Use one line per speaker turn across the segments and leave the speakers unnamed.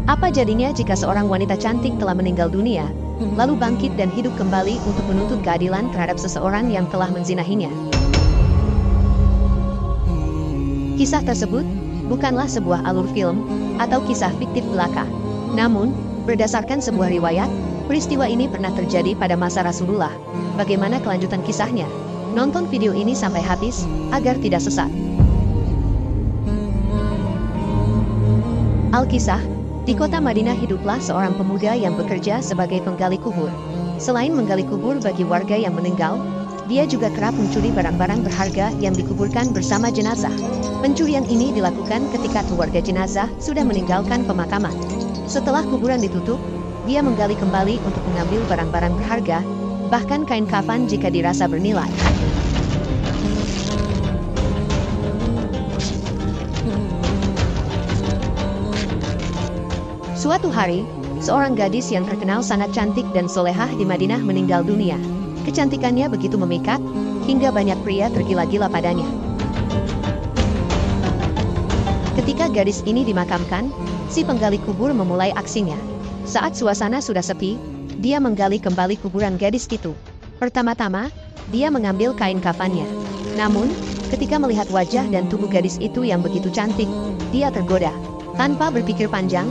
Apa jadinya jika seorang wanita cantik telah meninggal dunia, lalu bangkit dan hidup kembali untuk menuntut keadilan terhadap seseorang yang telah menzinahinya? Kisah tersebut bukanlah sebuah alur film atau kisah fiktif belaka. Namun, berdasarkan sebuah riwayat, peristiwa ini pernah terjadi pada masa Rasulullah. Bagaimana kelanjutan kisahnya? Nonton video ini sampai habis agar tidak sesat. Alkisah, di kota Madinah hiduplah seorang pemuda yang bekerja sebagai penggali kubur. Selain menggali kubur bagi warga yang meninggal, dia juga kerap mencuri barang-barang berharga yang dikuburkan bersama jenazah. Pencurian ini dilakukan ketika keluarga jenazah sudah meninggalkan pemakaman. Setelah kuburan ditutup, dia menggali kembali untuk mengambil barang-barang berharga, bahkan kain kafan jika dirasa bernilai. Suatu hari, seorang gadis yang terkenal sangat cantik dan solehah di Madinah meninggal dunia. Kecantikannya begitu memikat, hingga banyak pria tergila-gila padanya. Ketika gadis ini dimakamkan, si penggali kubur memulai aksinya. Saat suasana sudah sepi, dia menggali kembali kuburan gadis itu. Pertama-tama, dia mengambil kain kafannya. Namun, ketika melihat wajah dan tubuh gadis itu yang begitu cantik, dia tergoda. Tanpa berpikir panjang,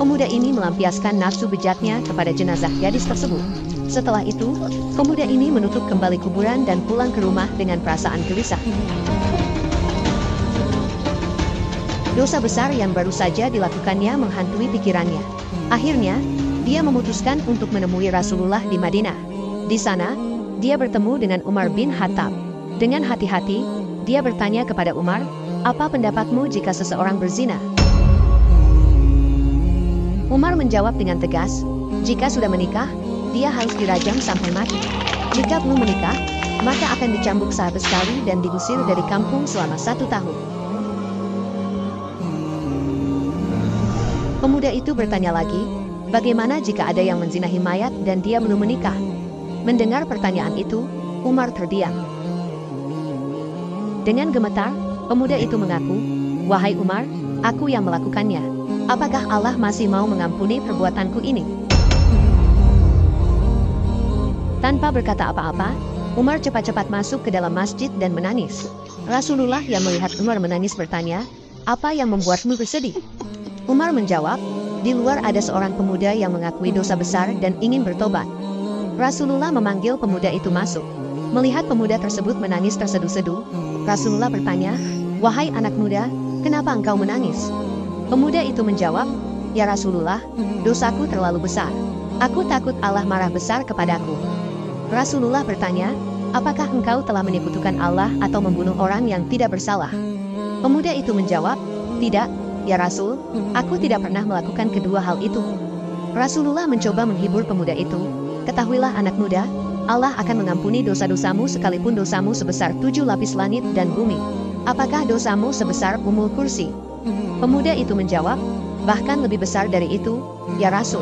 pemuda ini melampiaskan nafsu bejatnya kepada jenazah gadis tersebut. Setelah itu, pemuda ini menutup kembali kuburan dan pulang ke rumah dengan perasaan gelisah. Dosa besar yang baru saja dilakukannya menghantui pikirannya. Akhirnya, dia memutuskan untuk menemui Rasulullah di Madinah. Di sana, dia bertemu dengan Umar bin Khattab. Dengan hati-hati, dia bertanya kepada Umar, "Apa pendapatmu jika seseorang berzina?" Umar menjawab dengan tegas, "Jika sudah menikah, dia harus dirajam sampai mati. Jika belum menikah, maka akan dicambuk sehabis kali dan diusir dari kampung selama 1 tahun." Pemuda itu bertanya lagi, "Bagaimana jika ada yang menzinahi mayat dan dia belum menikah?" Mendengar pertanyaan itu, Umar terdiam. Dengan gemetar, pemuda itu mengaku, "Wahai Umar, aku yang melakukannya. Apakah Allah masih mau mengampuni perbuatanku ini?" Tanpa berkata apa-apa, Umar cepat-cepat masuk ke dalam masjid dan menangis. Rasulullah yang melihat Umar menangis bertanya, "Apa yang membuatmu bersedih?" Umar menjawab, "Di luar ada seorang pemuda yang mengakui dosa besar dan ingin bertobat." Rasulullah memanggil pemuda itu masuk. Melihat pemuda tersebut menangis terseduh-seduh, Rasulullah bertanya, "Wahai anak muda, kenapa engkau menangis?" Pemuda itu menjawab, "Ya Rasulullah, dosaku terlalu besar. Aku takut Allah marah besar kepadaku." Rasulullah bertanya, "Apakah engkau telah menyekutukan Allah atau membunuh orang yang tidak bersalah?" Pemuda itu menjawab, "Tidak, ya Rasul, aku tidak pernah melakukan kedua hal itu." Rasulullah mencoba menghibur pemuda itu, "Ketahuilah anak muda, Allah akan mengampuni dosa-dosamu sekalipun dosamu sebesar 7 lapis langit dan bumi. Apakah dosamu sebesar Ummul Kursi?" Pemuda itu menjawab, "Bahkan lebih besar dari itu, ya Rasul."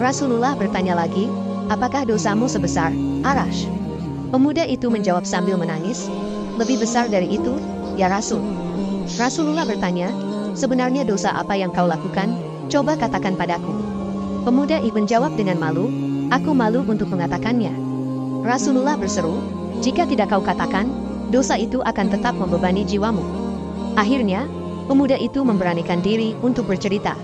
Rasulullah bertanya lagi, "Apakah dosamu sebesar Arash?" Pemuda itu menjawab sambil menangis, "Lebih besar dari itu, ya Rasul." Rasulullah bertanya, "Sebenarnya dosa apa yang kau lakukan? Coba katakan padaku." Pemuda itu menjawab dengan malu, "Aku malu untuk mengatakannya." Rasulullah berseru, "Jika tidak kau katakan, dosa itu akan tetap membebani jiwamu." Akhirnya, pemuda itu memberanikan diri untuk bercerita.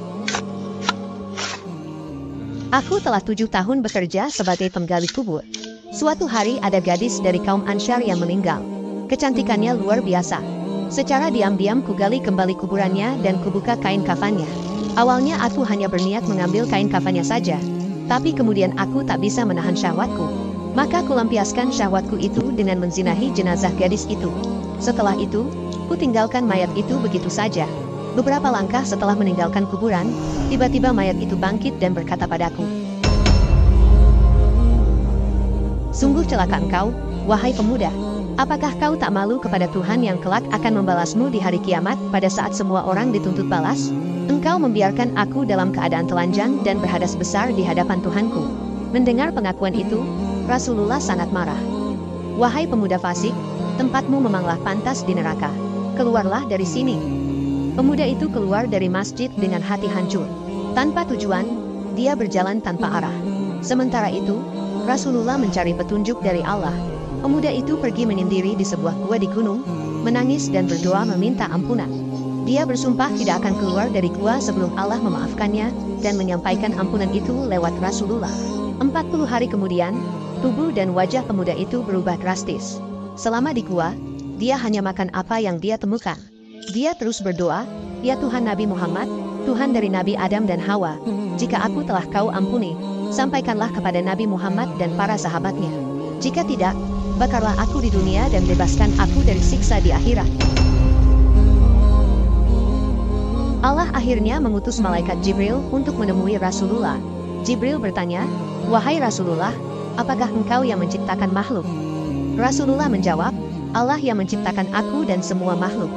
"Aku telah 7 tahun bekerja sebagai penggali kubur. Suatu hari ada gadis dari kaum Ansyar yang meninggal. Kecantikannya luar biasa. Secara diam-diam kugali kembali kuburannya dan kubuka kain kafannya. Awalnya aku hanya berniat mengambil kain kafannya saja, tapi kemudian aku tak bisa menahan syahwatku. Maka kulampiaskan syahwatku itu dengan menzinahi jenazah gadis itu. Setelah itu, kutinggalkan mayat itu begitu saja. Beberapa langkah setelah meninggalkan kuburan, tiba-tiba mayat itu bangkit dan berkata padaku, 'Sungguh celaka engkau, wahai pemuda. Apakah kau tak malu kepada Tuhan yang kelak akan membalasmu di hari kiamat pada saat semua orang dituntut balas? Engkau membiarkan aku dalam keadaan telanjang dan berhadas besar di hadapan Tuhanku.' Mendengar pengakuan itu, Rasulullah sangat marah. 'Wahai pemuda fasik, tempatmu memanglah pantas di neraka. Keluarlah dari sini.' Pemuda itu keluar dari masjid dengan hati hancur. Tanpa tujuan, dia berjalan tanpa arah. Sementara itu, Rasulullah mencari petunjuk dari Allah. Pemuda itu pergi menyendiri di sebuah gua di gunung, menangis dan berdoa meminta ampunan. Dia bersumpah tidak akan keluar dari gua sebelum Allah memaafkannya dan menyampaikan ampunan itu lewat Rasulullah. 40 hari kemudian, tubuh dan wajah pemuda itu berubah drastis. Selama di gua, dia hanya makan apa yang dia temukan. Dia terus berdoa, "Ya Tuhan Nabi Muhammad, Tuhan dari Nabi Adam dan Hawa, jika aku telah Kau ampuni, sampaikanlah kepada Nabi Muhammad dan para sahabatnya. Jika tidak, bakarlah aku di dunia dan bebaskan aku dari siksa di akhirat." Allah akhirnya mengutus malaikat Jibril untuk menemui Rasulullah. Jibril bertanya, "Wahai Rasulullah, apakah engkau yang menciptakan makhluk?" Rasulullah menjawab, "Allah yang menciptakan aku dan semua makhluk."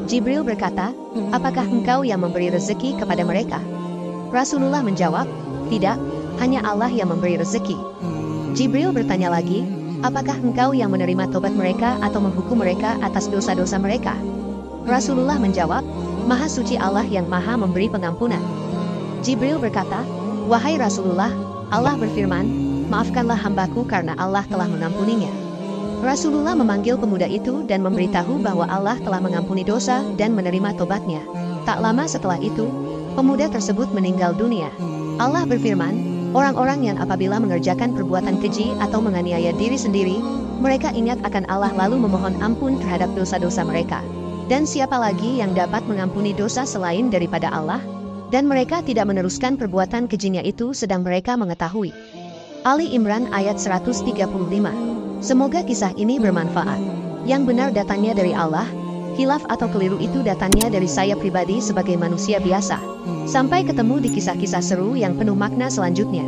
Jibril berkata, "Apakah engkau yang memberi rezeki kepada mereka?" Rasulullah menjawab, "Tidak, hanya Allah yang memberi rezeki." Jibril bertanya lagi, "Apakah engkau yang menerima tobat mereka atau menghukum mereka atas dosa-dosa mereka?" Rasulullah menjawab, "Maha suci Allah yang maha memberi pengampunan." Jibril berkata, "Wahai Rasulullah, Allah berfirman, maafkanlah hambaku karena Allah telah mengampuninya." Rasulullah memanggil pemuda itu dan memberitahu bahwa Allah telah mengampuni dosa dan menerima tobatnya. Tak lama setelah itu, pemuda tersebut meninggal dunia. Allah berfirman, orang-orang yang apabila mengerjakan perbuatan keji atau menganiaya diri sendiri, mereka ingat akan Allah lalu memohon ampun terhadap dosa-dosa mereka. Dan siapa lagi yang dapat mengampuni dosa selain daripada Allah? Dan mereka tidak meneruskan perbuatan kejinya itu sedang mereka mengetahui. Ali Imran ayat 135. Semoga kisah ini bermanfaat. Yang benar datangnya dari Allah, hilaf atau keliru itu datangnya dari saya pribadi sebagai manusia biasa. Sampai ketemu di kisah-kisah seru yang penuh makna selanjutnya.